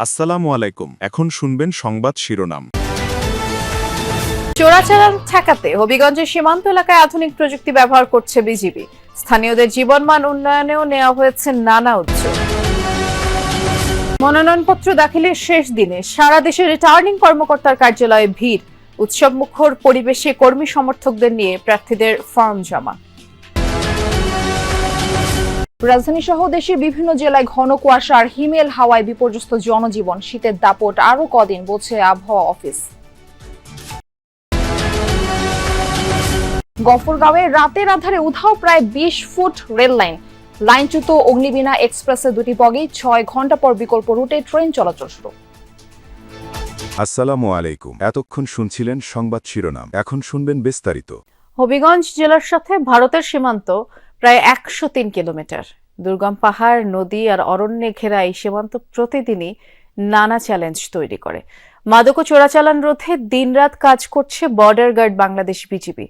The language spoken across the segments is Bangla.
আসসালামু আলাইকুম। এখন শুনবেন সংবাদ শিরোনাম। চোরাচালান ঠেকাতে হবিগঞ্জের সীমান্ত এলাকায় আধুনিক প্রযুক্তি ব্যবহার করছে বিজিবি। স্থানীয়দের জীবনমান উন্নয়নেও নেওয়া হয়েছে নানা উদ্যোগ। মনোনয়নপত্র দাখিলের শেষ দিনে সারা দেশে রিটার্নিং কর্মকর্তার কার্যালয়ে ভিড়। উৎসব মুখর পরিবেশে কর্মী সমর্থকদের নিয়ে প্রার্থীদের ফর্ম জমা। রাজধানী সহ দেশের বিভিন্ন জেলায় ঘন কুয়াশা আর হিমেল হাওয়ায় বিপর্যস্ত জনজীবন। শীতের দাপট আরো কদিন বলছে আবহাওয়া অফিস। গফরগাঁওয়ে রাতের আধারে উধাও প্রায় ২০ ফুট রেল লাইন। লাইনচ্যুত অগ্নিবীণা এক্সপ্রেসের দুটি বগি, ৬ ঘন্টা পর বিকল্প রুটে ট্রেন চলাচল শুরু। আসসালামু আলাইকুম। এতক্ষণ শুনছিলেন সংবাদ শিরোনাম, এখন শুনবেন বিস্তারিত। হবিগঞ্জ জেলার সাথে ভারতের সীমান্ত প্রায় ১০৩ কিলোমিটার। দুর্গম পাহাড়, নদী আর অরণ্যে ঘেরা এই সীমান্ত প্রতিদিনই নানা চ্যালেঞ্জ তৈরি করে। মাদক ও চোরাচালান রোধে দিনরাত কাজ করছে বর্ডার গার্ড বাংলাদেশ বিজিবি।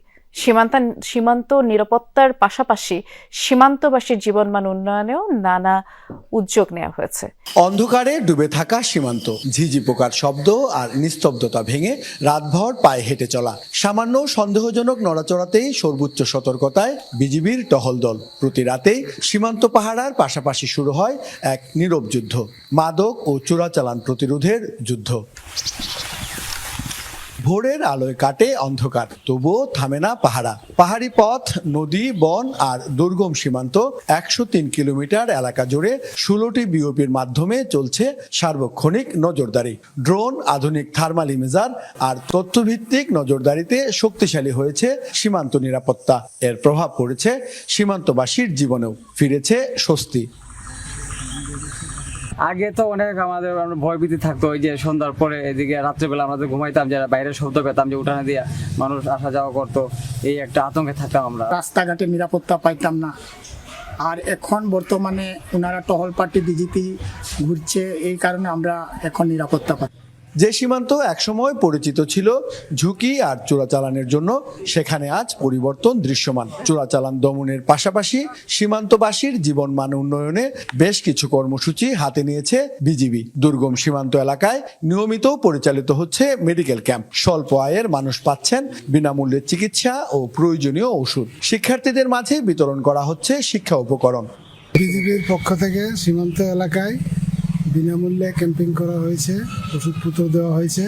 সীমান্ত নিরাপত্তার পাশাপাশি সীমান্তবাসীর জীবনমান উন্নয়নেও নানা উদ্যোগ নেওয়া হয়েছে। অন্ধকারে ডুবে থাকা সীমান্ত, ঝিঝি পোকার শব্দ আর নিস্তব্ধতা ভেঙে রাতভর পায়ে হেঁটে চলা। সামান্য সন্দেহজনক নড়াচড়াতেই সর্বোচ্চ সতর্কতায় বিজিবির টহল দল। প্রতি রাতেই সীমান্ত পাহারার পাশাপাশি শুরু হয় এক নীরব যুদ্ধ, মাদক ও চোরাচালান প্রতিরোধের যুদ্ধ। ভোরের আলোয় কাটে অন্ধকার, তবুও থামে না পাহারা। পাহাড়ি পথ, নদী, বন আর দুর্গম সীমান্ত ১০৩ কিলোমিটার এলাকা জুড়ে ১৬টি বিওপির মাধ্যমে চলছে সার্বক্ষণিক নজরদারি। ড্রোন, আধুনিক থার্মাল ইমেজার আর তথ্যভিত্তিক নজরদারিতে শক্তিশালী হয়েছে সীমান্ত নিরাপত্তা। এর প্রভাব পড়েছে সীমান্তবাসীর জীবনেও, ফিরেছে স্বস্তি। আগে তো অনেক আমাদের ভয়ভীতি থাকতো, ওই যে সন্ধ্যার পরে এদিকে রাত্রেবেলা আমাদের ঘুমাইতাম, যারা বাইরে শব্দ পেতাম যে উঠানে দিয়া মানুষ আসা যাওয়া করতো, এই একটা আতঙ্কে থাকতাম আমরা। রাস্তাঘাটে নিরাপত্তা পাইতাম না। আর এখন বর্তমানে ওনারা টহল পার্টি বিজেপি ঘুরছে, এই কারণে আমরা এখন নিরাপত্তা পাই। যে সীমান্ত একসময় পরিচিত ছিল ঝুঁকি আর চোরাচালানের জন্য, সেখানে আজ পরিবর্তন দৃশ্যমান। চোরাচালান দমনের পাশাপাশি সীমান্তবাসীর জীবনমান উন্নয়নে বেশ কিছু কর্মসূচি হাতে নিয়েছে বিজিবি। দুর্গম সীমান্ত এলাকায় নিয়মিত পরিচালিত হচ্ছে মেডিকেল ক্যাম্প। স্বল্প আয়ের মানুষ পাচ্ছেন বিনামূল্যে চিকিৎসা ও প্রয়োজনীয় ওষুধ। শিক্ষার্থীদের মাঝে বিতরণ করা হচ্ছে শিক্ষা উপকরণ। বিজিবির পক্ষ থেকে সীমান্ত এলাকায় বিনামূল্যে ক্যাম্পিং করা হয়েছে, ওষুধপত্র দেওয়া হয়েছে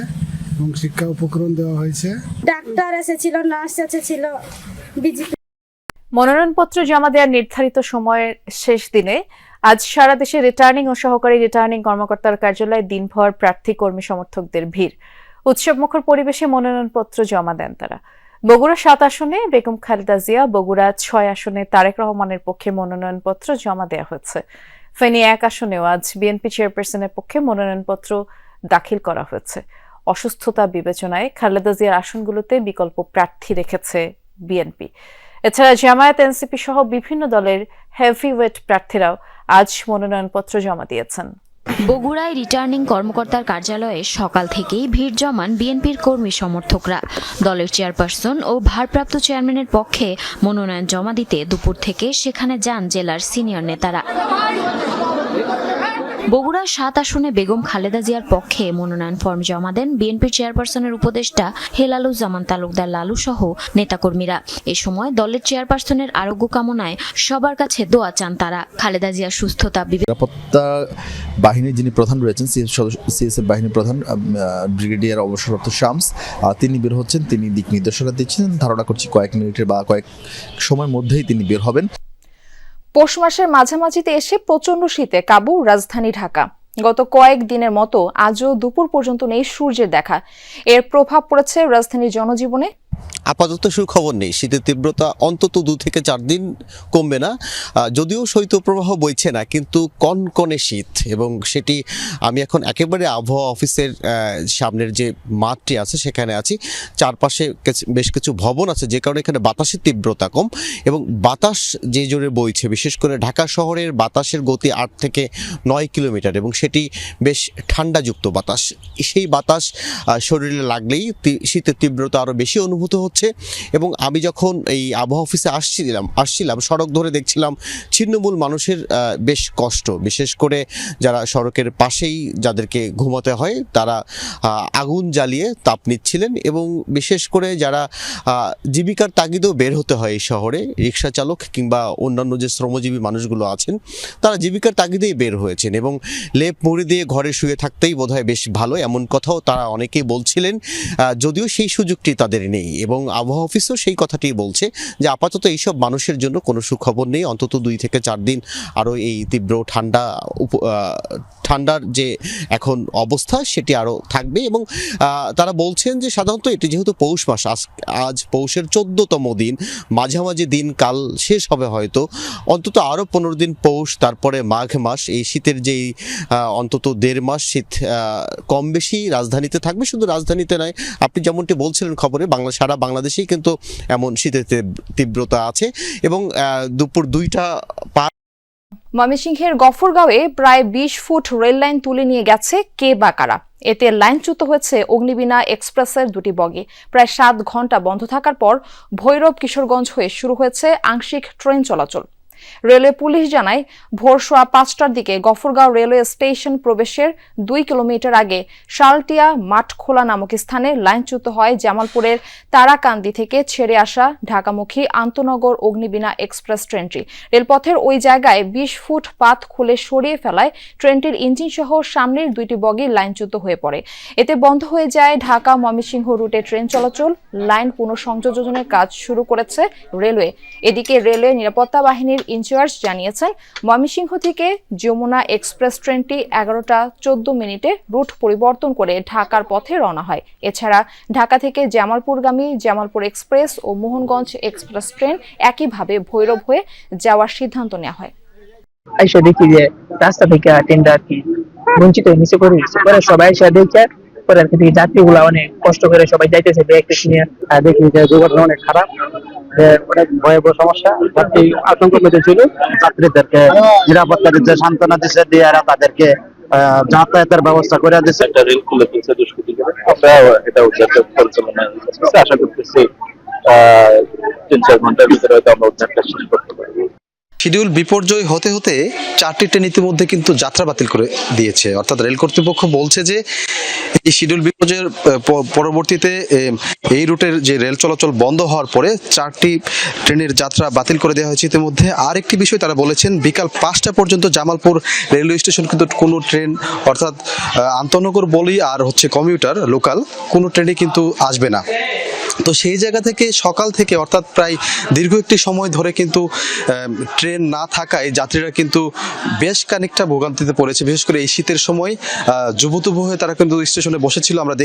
এবং শিক্ষা উপকরণ দেওয়া হয়েছে। ডাক্তার এসেছিল, নার্স এসেছিল। মনোনয়নপত্র জমা দেওয়ার নির্ধারিত সময়ের শেষ দিনে আজ সারা দেশে রিটার্নিং ও সহকারী রিটার্নিং কর্মকর্তার কার্যালয়ে দিনভর প্রার্থী কর্মী সমর্থকদের ভিড়। উৎসব মুখর পরিবেশে মনোনয়নপত্র জমা দেন তারা। বগুড়া ৭ আসনে বেগম খালেদা জিয়া, বগুড়া ৬ আসনে তারেক রহমানের পক্ষে মনোনয়নপত্র জমা দেওয়া হয়েছে। ফেনী ১ আসনেও আজ বিএনপি চেয়ারপারসনের পক্ষে মনোনয়নপত্র দাখিল করা হয়েছে। অসুস্থতা বিবেচনায় খালেদা জিয়ার আসনগুলোতে বিকল্প প্রার্থী রেখেছে বিএনপি। এছাড়া জামায়াত, এনসিপি সহ বিভিন্ন দলের হেভিওয়েট প্রার্থীরাও আজ মনোনয়নপত্র জমা দিয়েছেন। বগুড়ায় রিটার্নিং কর্মকর্তার কার্যালয়ে সকাল থেকেই ভিড় জমান বিএনপির কর্মী সমর্থকরা। দলের চেয়ারপারসন ও ভারপ্রাপ্ত চেয়ারম্যানের পক্ষে মনোনয়ন জমা দিতে দুপুর থেকে সেখানে যান জেলার সিনিয়র নেতারা। বগুড়া ৭ আসনে বেগম খালেদা জিয়ার পক্ষে মনোনয়ন ফর্ম জমা দেন বিএনপির চেয়ারপারসনের উপদেষ্টা হেলালুজ্জামান তালুকদার লালু সহ নেতাকর্মীরা। এ সময় দলের চেয়ারপারসনের আরোগ্য কামনায় সবার কাছে দোয়া চান তারা। খালেদা জিয়ার সুস্থতা নিরাপত্তা বাহিনীর যিনি প্রধান রয়েছেন, সিএসএফ বাহিনীর প্রধান ব্রিগেডিয়ার অবসরপ্রাপ্ত শামস, তিনি বের হচ্ছেন। তিনি দিক নির্দেশনা দিচ্ছেন। ধারণা করছি কয়েক মিনিটের বা কয়েক সময়ের মধ্যেই তিনি বের হবেন। পৌষ মাসের মাঝামাঝিতে এসে প্রচন্ড শীতে কাবু রাজধানী ঢাকা। গত কয়েক দিনের মতো আজও দুপুর পর্যন্ত নেই সূর্যের দেখা। এর প্রভাব পড়েছে রাজধানীর জনজীবনে। আপাতত সুখবর নেই, শীতের তীব্রতা অন্তত 2 থেকে 4 দিন কমবে না। যদিও শৈত্যপ্রবাহ বইছে না, কিন্তু কনকনে শীত। এবং সেটি আমি এখন একেবারে আবহাওয়া অফিসের সামনের যে মাঠটি আছে সেখানে আছি। চারপাশে বেশ কিছু ভবন আছে, যে কারণে এখানে বাতাসের তীব্রতা কম এবং বাতাস যে জোরে বইছে, বিশেষ করে ঢাকা শহরের বাতাসের গতি 8 থেকে 9 কিলোমিটার এবং সেটি বেশ ঠান্ডাযুক্ত বাতাস। সেই বাতাস শরীরে লাগলেই শীতের তীব্রতা আরও বেশি অনুভূত হতে হচ্ছে। এবং আমি যখন এই আবহাওয়া অফিসে আসছিলাম সড়ক ধরে দেখছিলাম ছিন্নমূল মানুষের বেশ কষ্ট, বিশেষ করে যারা সড়কের পাশেই যাদেরকে ঘুমাতে হয় তারা আগুন জ্বালিয়ে তাপ নিচ্ছিলেন, এবং বিশেষ করে যারা জীবিকার তাগিদেও বের হতে হয় এই শহরে, রিক্সা চালক কিংবা অন্যান্য যে শ্রমজীবী মানুষগুলো আছেন তারা জীবিকার তাগিদেই বের হয়েছেন এবং লেপ মুড়ি দিয়ে ঘরে শুয়ে থাকতেই বোধহয় বেশ ভালো, এমন কথাও তারা অনেকেই বলছিলেন, যদিও সেই সুযোগটি তাদের নেই। এবং আবহাওয়া অফিসও সেই কথাটি বলছে যে আপাতত এইসব মানুষের জন্য কোনো সুখবর নেই, অন্তত 2 থেকে 4 দিন আরও এই তীব্র ঠান্ডার যে এখন অবস্থা সেটি আরও থাকবে। এবং তারা বলছেন যে সাধারণত এটি যেহেতু পৌষ মাস, আজ পৌষের 14তম দিন, মাঝামাঝি দিন কাল শেষ হবে হয়তো, অন্তত আরও 15 দিন পৌষ, তারপরে মাঘ মাস, এই শীতের যেই অন্তত 1.5 মাস শীত কম বেশি রাজধানীতে থাকবে। শুধু রাজধানীতে নয়, আপনি যেমনটি বলছিলেন খবরে, সারা বাংলাদেশেই কিন্তু এমন শীতের তীব্রতা আছে। এবং দুপুর 2টা ময়মনসিংহের গফরগাঁওয়ে প্রায় 20 ফুট রেল লাইন তুলে নিয়ে গেছে কে বা কারা। এতে লাইনচ্যুত হয়েছে অগ্নিবীণা এক্সপ্রেসের 2টি বগি। প্রায় 7 ঘন্টা বন্ধ থাকার পর ভৈরব কিশোরগঞ্জ হয়ে শুরু হয়েছে আংশিক ট্রেন চলাচল। রেলওয়ে পুলিশ জানায়, ভোর 5:15টার দিকে গফরগাঁও রেলওয়ে স্টেশন প্রবেশের 2 কিলোমিটার আগে শালটিয়া মাঠখোলা নামক স্থানে লাইনচ্যুত হয় জামালপুরের তারাকান্দি থেকে ছেড়ে আসা ঢাকামুখী আন্তনগর অগ্নিবীণা এক্সপ্রেস ট্রেনটি। রেলপথের ওই জায়গায় 20 ফুট পাত খুলে সরিয়ে ফেলায় ট্রেনটির ইঞ্জিন সহ সামনের 2টি বগি লাইনচ্যুত হয়ে পড়ে। এতে বন্ধ হয়ে যায় ঢাকা ময়মনসিংহ রুটে ট্রেন চলাচল। লাইন পুনঃসংযোজনের কাজ শুরু করেছে রেলওয়ে। এদিকে রেলওয়ে নিরাপত্তা বাহিনীর ইনচার্জ জানিয়েছেন, ময়মনসিংহ থেকে যমুনা এক্সপ্রেস ট্রেনটি 11টা 14 মিনিটে রুট পরিবর্তন করে ঢাকার পথে রওনা হয়। এছাড়া ঢাকা থেকে জামালপুরগামী জামালপুর এক্সপ্রেস ও মোহনগঞ্জ এক্সপ্রেস ট্রেন একইভাবে ভৈরব হয়ে যাওয়ার সিদ্ধান্ত নেওয়া হয়। আইসা দেখি যে রাস্তা থেকে ট্রেনটা আর কি বঞ্চিত নিচে করে দিচ্ছে, পরে সবাই এসে দেখছে, পরে আর কি যাত্রীগুলা অনেক কষ্ট করে সবাই যাইতেছে ব্যাগটা নিয়ে, দেখি যে দুর্ঘটনা অনেক খারাপ, অনেক ভয়াবহ সমস্যা। যাত্রী আতঙ্কের মধ্যে ছিল, যাত্রীদেরকে নিরাপত্তা দিচ্ছে, সান্ত্বনা দিচ্ছে, দিয়ে তাদেরকে যাতায়াতের ব্যবস্থা করে দিচ্ছে। একটা রেল খুলে দিচ্ছে দুষ্কৃতীরা, আমরা এটা উদ্ধার পরিচালনা আশা করতেছি 3-4 ঘন্টার ভিতরে হয়তো আমরা উদ্ধারটা শেষ করতে পারবো। শিডিউল বিপর্যয় হতে হতে 4টি ট্রেন ইতিমধ্যে কিন্তু যাত্রা বাতিল করে দিয়েছে। অর্থাৎ রেল কর্তৃপক্ষ বলছে যে এই শিডিউল বিপর্যয়ের পরবর্তীতে এই রুটের যে রেল চলাচল বন্ধ হওয়ার পরে 4টি ট্রেনের যাত্রা বাতিল করে দেওয়া হয়েছে ইতিমধ্যে। আর একটি বিষয় তারা বলেছেন, বিকাল 5টা পর্যন্ত জামালপুর রেলওয়ে স্টেশন কিন্তু কোনো ট্রেন, অর্থাৎ আন্তনগর বলি আর কমিউটার লোকাল কোনো ট্রেনই কিন্তু আসবে না। তো সেই জায়গা থেকে সকাল থেকে, অর্থাৎ প্রায় দীর্ঘ একটি সময় ধরে কিন্তু ট্রেন না থাকায় যাত্রীরা কিন্তু বেশ খানিকটা ভোগান্তিতে পড়েছে। বিশেষ করে এই শীতের সময় জুবুতুবু হয়ে তারা কিন্তু স্টেশনে বসেছিল। আমরা